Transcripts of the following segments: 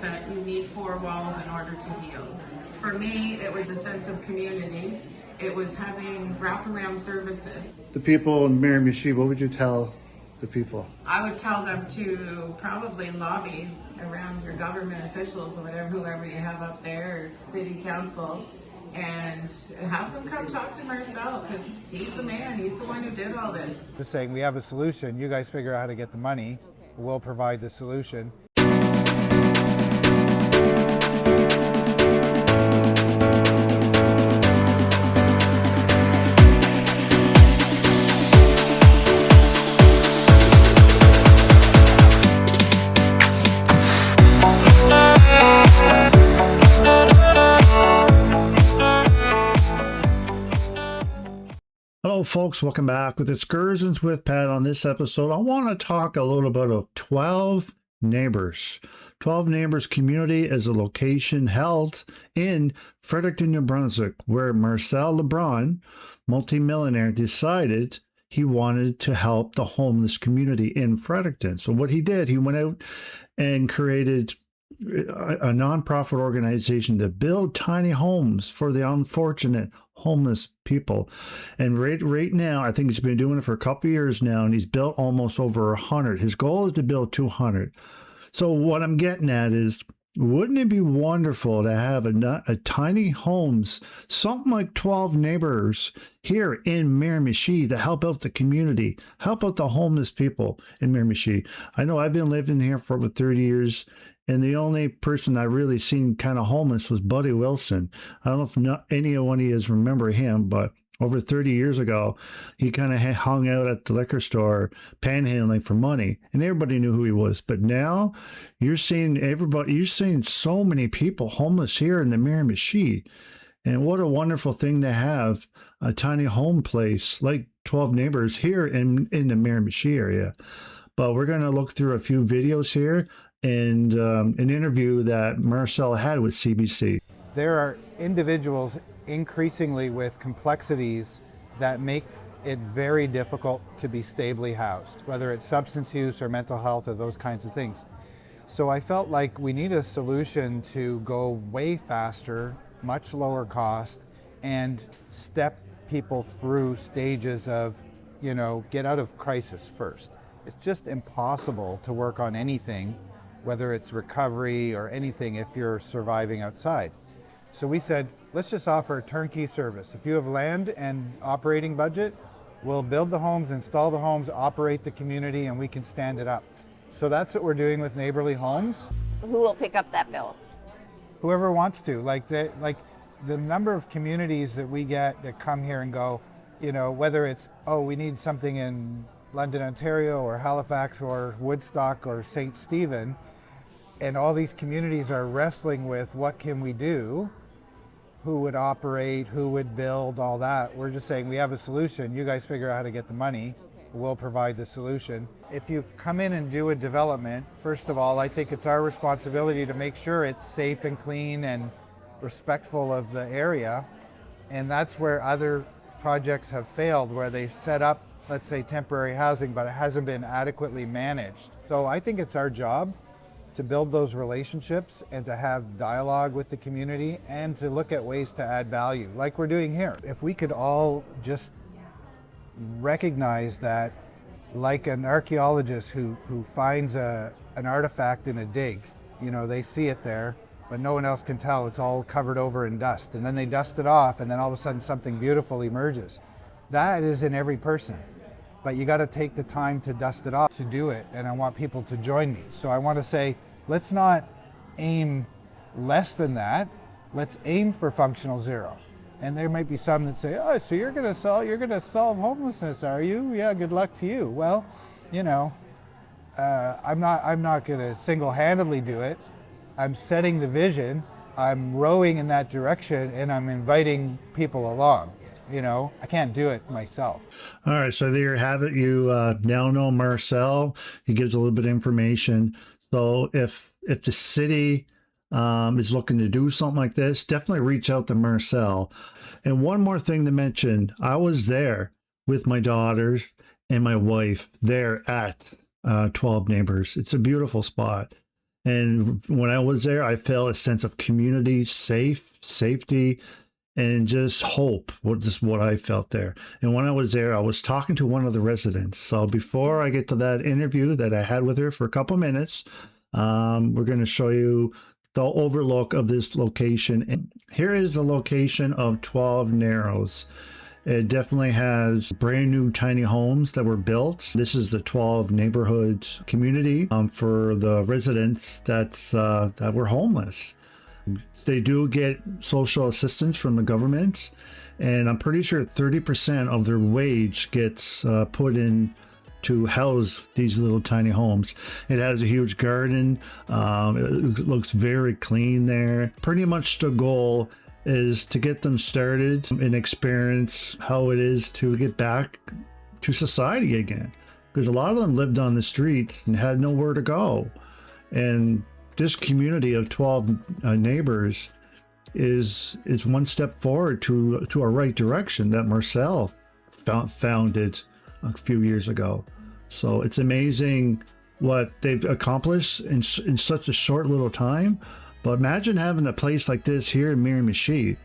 that you need four walls in order to heal. For me, it was a sense of community. It was having wraparound services. The people in Miramichi, what would you tell the people? I would tell them to probably lobby around your government officials or whatever, whoever you have up there, or city council, and have them come talk to Marcel, because he's the man. He's the one who did all this. Just saying, we have a solution. You guys figure out how to get the money. We'll provide the solution. Hello folks, welcome back with Excursions with Pat. On this episode, I want to talk a little bit of 12 Neighbours. 12 Neighbours community is a location held in Fredericton, New Brunswick, where Marcel LeBrun, multimillionaire, decided he wanted to help the homeless community in Fredericton. So what he did, he went out and created a nonprofit organization to build tiny homes for the unfortunate homeless people. And right now, I think he's been doing it for a couple of years now, and he's built almost over 100. His goal is to build 200. So what I'm getting at is, wouldn't it be wonderful to have a tiny homes, something like 12 Neighbours here in Miramichi, to help out the community, help out the homeless people in Miramichi? I know I've been living here for over 30 years, and the only person I really seen kind of homeless was Buddy Wilson. I don't know if anyone of you remember him, but over 30 years ago, he kind of hung out at the liquor store panhandling for money, and everybody knew who he was. But now you're seeing so many people homeless here in the Miramichi. And what a wonderful thing to have a tiny home place like 12 Neighbours here in the Miramichi area. But we're going to look through a few videos here and an interview that Marcel had with CBC. There are individuals increasingly with complexities that make it very difficult to be stably housed, whether it's substance use or mental health or those kinds of things. So I felt like we need a solution to go way faster, much lower cost, and step people through stages of, get out of crisis first. It's just impossible to work on anything, whether it's recovery or anything, if you're surviving outside. So we said, let's just offer a turnkey service. If you have land and operating budget, we'll build the homes, install the homes, operate the community, and we can stand it up. So that's what we're doing with Neighborly Homes. Who will pick up that bill? Whoever wants to. Like the number of communities that we get that come here and go, whether it's, we need something in London, Ontario, or Halifax, or Woodstock, or St. Stephen, and all these communities are wrestling with what can we do, who would operate, who would build, all that. We're just saying we have a solution. You guys figure out how to get the money. We'll provide the solution. If you come in and do a development, first of all, I think it's our responsibility to make sure it's safe and clean and respectful of the area. And that's where other projects have failed, where they set up, let's say, temporary housing, but it hasn't been adequately managed. So I think it's our job to build those relationships and to have dialogue with the community and to look at ways to add value, like we're doing here. If we could all just recognize that, like an archaeologist who finds an artifact in a dig, they see it there, but no one else can tell. It's all covered over in dust, and then they dust it off, and then all of a sudden something beautiful emerges. That is in every person. But you got to take the time to dust it off to do it, and I want people to join me. So I want to say, let's not aim less than that. Let's aim for functional zero. And there might be some that say, so you're going to solve homelessness, are you? Yeah, good luck to you. Well, I'm not going to single-handedly do it. I'm setting the vision, I'm rowing in that direction, and I'm inviting people along. I can't do it myself. All right, so there you have it. You now know Marcel. He gives a little bit of information. So if the city is looking to do something like this, definitely reach out to Marcel. And one more thing to mention, I was there with my daughters and my wife there at 12 Neighbours. It's a beautiful spot. And when I was there, I felt a sense of community, safety, and just hope. Just what I felt there. And when I was there, I was talking to one of the residents. So before I get to that interview that I had with her for a couple minutes, we're going to show you the overlook of this location. And here is the location of 12 Narrows. It definitely has brand new tiny homes that were built. This is the 12 neighborhoods community for the residents that were homeless. They do get social assistance from the government, and I'm pretty sure 30% of their wage gets put in to house these little tiny homes. It has a huge garden. It looks very clean there. Pretty much the goal is to get them started and experience how it is to get back to society again. Because a lot of them lived on the streets and had nowhere to go. And this community of 12 neighbors is one step forward to a right direction that Marcel founded a few years ago. So it's amazing what they've accomplished in such a short little time. But imagine having a place like this here in Miramichi.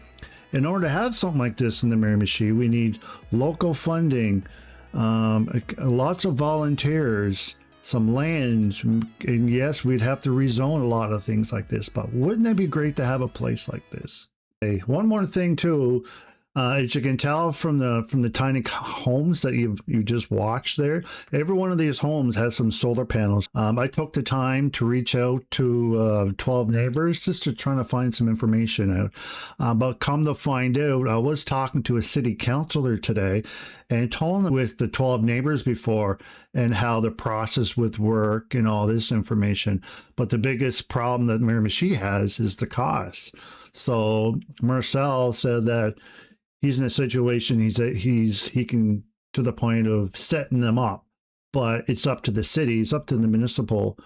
In order to have something like this in the Miramichi, we need local funding, lots of volunteers, some land, and yes, we'd have to rezone a lot of things like this, but wouldn't it be great to have a place like this? Hey, one more thing too, as you can tell from the tiny homes that you just watched there, every one of these homes has some solar panels. I took the time to reach out to 12 neighbors just to try to find some information out. But come to find out, I was talking to a city councilor today and told them with the 12 neighbors before and how the process would work and all this information. But the biggest problem that Miramichi has is the cost. So Marcel said that he's in a situation he can to the point of setting them up, but it's up to the city, it's up to the municipal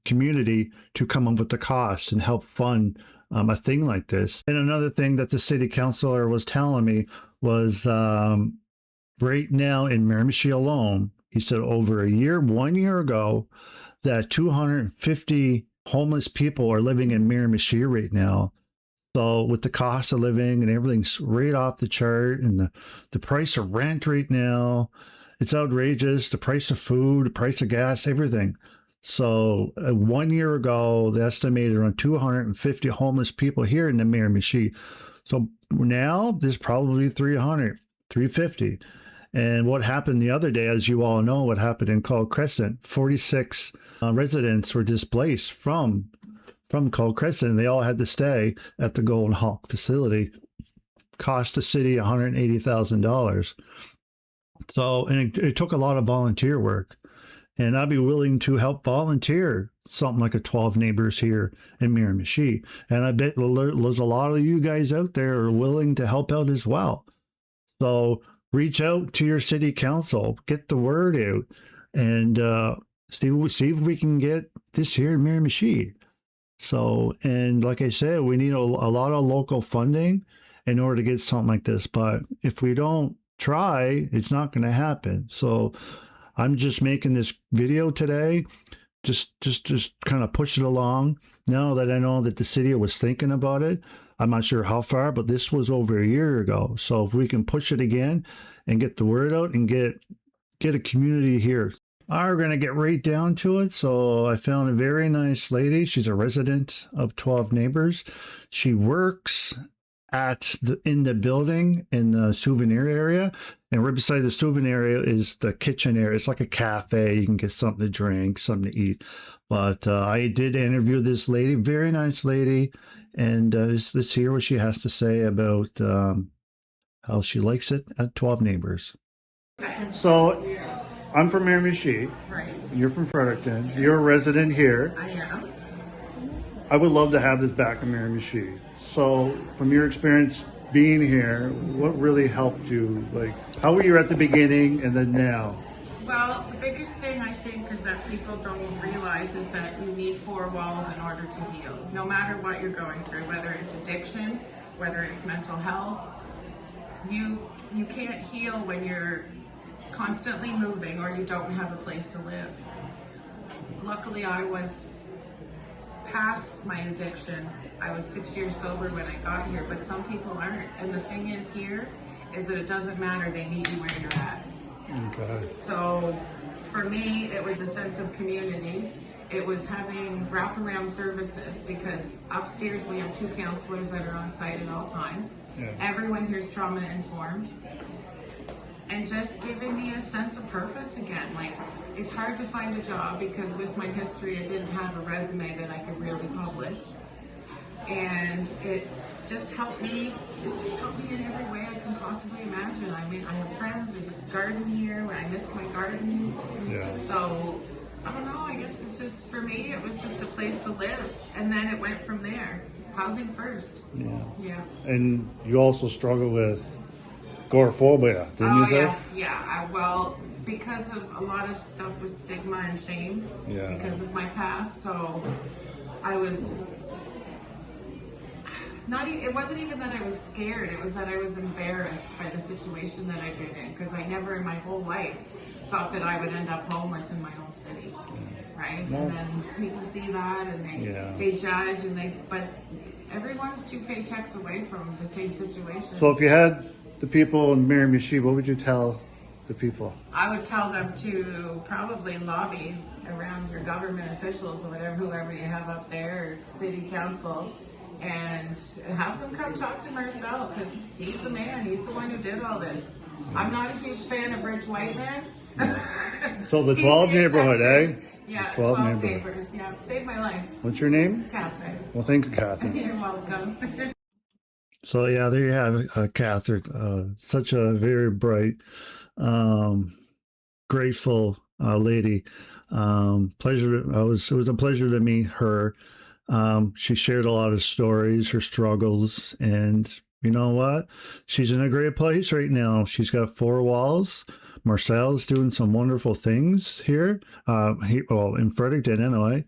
community to come up with the costs and help fund a thing like this. And another thing that the city councilor was telling me was right now in Miramichi alone, he said over 1 year ago, that 250 homeless people are living in Miramichi right now. So with the cost of living and everything's right off the chart, and the price of rent right now, it's outrageous. The price of food, the price of gas, everything. So 1 year ago, they estimated around 250 homeless people here in the Miramichi. So now there's probably 300, 350. And what happened the other day, as you all know, what happened in Cold Crescent, 46 residents were displaced from Cold Crescent. They all had to stay at the Golden Hawk facility. Cost the city $180,000. So, and it took a lot of volunteer work. And I'd be willing to help volunteer something like a 12 Neighbors here in Miramichi. And I bet there's a lot of you guys out there are willing to help out as well. So reach out to your city council, get the word out, and see if we can get this here in Miramichi. So, and like I said, we need a lot of local funding in order to get something like this. But if we don't try, it's not going to happen. So I'm just making this video today, just kind of push it along. Now that I know that the city was thinking about it, I'm not sure how far, but this was over a year ago. So if we can push it again and get the word out and get a community here. We're going to get right down to it. So I found a very nice lady. She's a resident of 12 Neighbors. She works in the building in the souvenir area. And right beside the souvenir area is the kitchen area. It's like a cafe. You can get something to drink, something to eat. But I did interview this lady, very nice lady. And let's hear what she has to say about how she likes it at 12 Neighbors. So I'm from Miramichi. Right. You're from Fredericton. You're a resident here. I am. I would love to have this back in Miramichi. So from your experience being here, what really helped you? Like, how were you at the beginning and then now? Well, the biggest thing I think is that people don't realize is that you need 4 walls in order to heal. No matter what you're going through, whether it's addiction, whether it's mental health, you can't heal when you're constantly moving or you don't have a place to live. Luckily, I was past my addiction. I was 6 years sober when I got here, but some people aren't. And the thing is here is that it doesn't matter. They meet you where you're at. Okay. So for me, it was a sense of community. It was having wraparound services because upstairs we have 2 counselors that are on site at all times. Yeah. Everyone here is trauma informed. And just giving me a sense of purpose again. Like, it's hard to find a job because with my history, I didn't have a resume that I could really publish. And it's just helped me, just helped me in every way I can possibly imagine. I mean, I have friends, there's a garden here where I miss my garden. Yeah. So, I don't know, I guess it's just, for me, it was just a place to live. And then it went from there. Housing first. Yeah. Yeah. And you also struggle with agoraphobia, didn't you say? Yeah. Well, because of a lot of stuff with stigma and shame, Yeah. because of my past, so I was not. It wasn't even that I was scared; it was that I was embarrassed by the situation that I've been in. Because I never, in my whole life, thought that I would end up homeless in my own city, right? No. And then people see that, and they judge, and but everyone's 2 paychecks away from the same situation. So if you had the people in Miramichi, what would you tell the people? I would tell them to probably lobby around your government officials or whatever, whoever you have up there, or city council, and have them come talk to Marcel because he's the man. He's the one who did all this. I'm not a huge fan of Rich White Man. So the He's 12 the neighborhood, eh? exception. Yeah, The 12 neighborhood. neighbors. Yeah, saved my life. What's your name? Catherine. Well, thank you, Catherine. You're welcome. So yeah, there you have it, Catherine. Such a very bright, grateful lady. Pleasure. It was a pleasure to meet her. She shared a lot of stories, her struggles, and you know what? She's in a great place right now. She's got 4 walls. Marcel's doing some wonderful things here. In Fredericton anyway.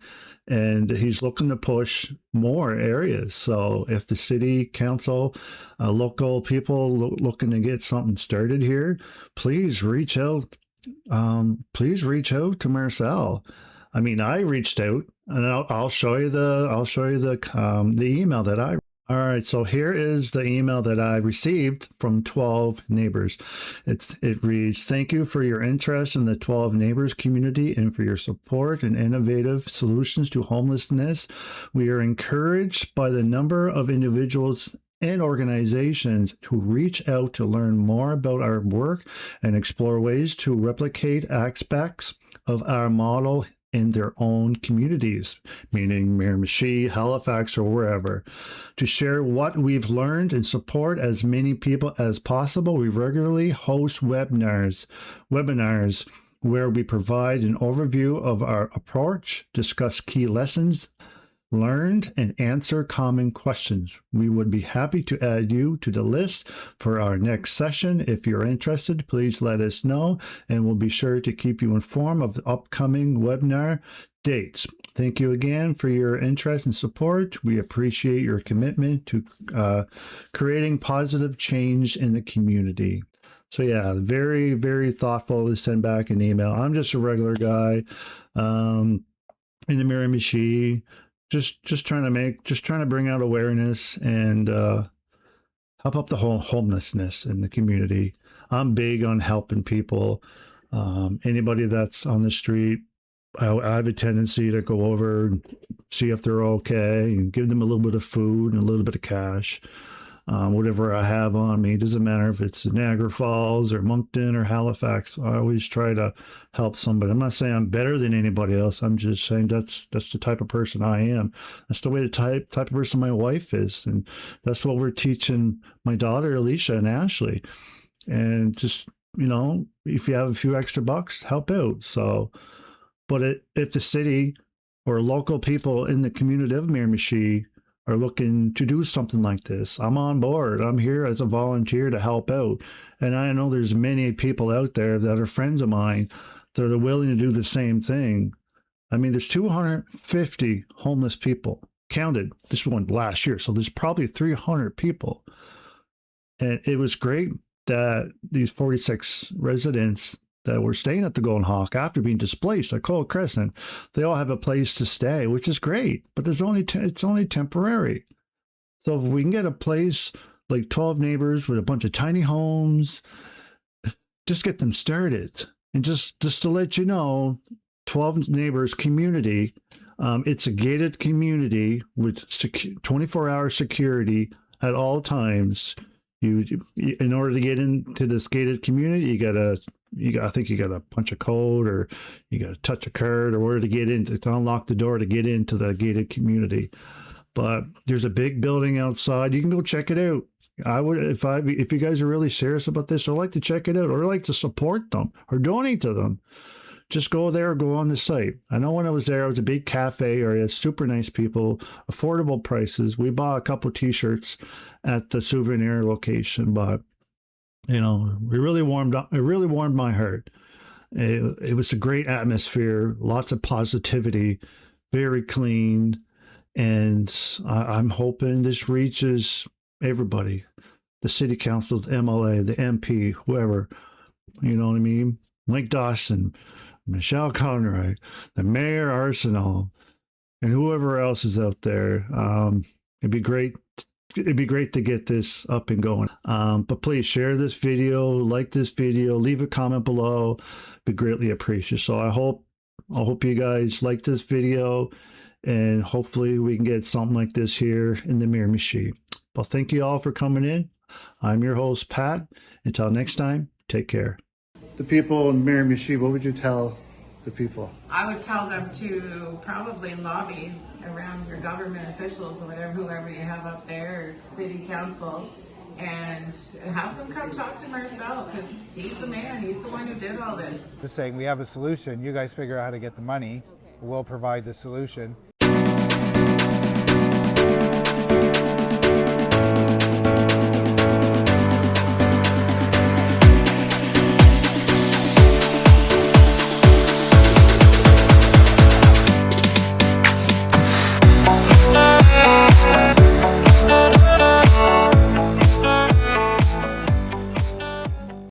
And he's looking to push more areas. So if the city council, local people looking to get something started here, please reach out. Please reach out to Marcel. I mean, I reached out, and I'll show you the email that I. All right, so here is the email that I received from 12 Neighbours. It reads, "Thank you for your interest in the 12 Neighbours community and for your support and innovative solutions to homelessness. We are encouraged by the number of individuals and organizations who reach out to learn more about our work and explore ways to replicate aspects of our model in their own communities," meaning Miramichi, Halifax, or wherever. "To share what we've learned and support as many people as possible, we regularly host webinars where we provide an overview of our approach, discuss key lessons learned, and answer common questions. We would be happy to add you to the list for our next session. If you're interested, please let us know, and we'll be sure to keep you informed of the upcoming webinar dates. Thank you again for your interest and support. We appreciate your commitment to creating positive change in the community." So yeah, very, very thoughtful to send back an email. I'm just a regular guy in the Miramichi. Just trying to bring out awareness and help up the whole homelessness in the community. I'm big on helping people. Anybody that's on the street, I have a tendency to go over and see if they're okay and give them a little bit of food and a little bit of cash. Whatever I have on me, doesn't matter if it's Niagara Falls or Moncton or Halifax. I always try to help somebody. I'm not saying I'm better than anybody else. I'm just saying that's the type of person I am. That's the way the type of person my wife is, and that's what we're teaching my daughter Alicia and Ashley. And just, if you have a few extra bucks, help out. So, but if the city or local people in the community of Miramichi are looking to do something like this, I'm on board. I'm here as a volunteer to help out. And I know there's many people out there that are friends of mine that are willing to do the same thing. I mean, there's 250 homeless people counted. This one last year. So there's probably 300 people. And it was great that these 46 residents that were staying at the Golden Hawk after being displaced at Cold Crescent, they all have a place to stay, which is great, but it's only temporary. So if we can get a place like 12 Neighbours with a bunch of tiny homes, just get them started. And just to let you know, 12 Neighbours community, it's a gated community with 24-hour security at all times. In order to get into this gated community, I think you gotta punch a code, or you gotta touch a card, or order to get in, to unlock the door to get into the gated community. But there's a big building outside. You can go check it out. I would, if you guys are really serious about this, or like to check it out, or like to support them or donate to them, just go there or go on the site. I know when I was there, it was a big cafe area, super nice people, affordable prices. We bought a couple t-shirts at the souvenir location, but you know, it really warmed my heart. It was a great atmosphere, lots of positivity, very clean, and I'm hoping this reaches everybody, the city council, the MLA, the MP, whoever, you know what I mean? Mike Dawson, Michelle Conroy, the Mayor Arsenal, and whoever else is out there. It'd be great to get this up and going. But please share this video, like this video, leave a comment below. Be greatly appreciated. So I hope you guys like this video, and hopefully we can get something like this here in the Miramichi. Well, thank you all for coming in. I'm your host, Pat. Until next time, take care. The people in Miramichi, what would you tell the people? I would tell them to probably lobby around your government officials or whatever, whoever you have up there, or city council, and have them come talk to Marcel, because he's the man. He's the one who did all this. Just saying, we have a solution. You guys figure out how to get the money. We'll provide the solution.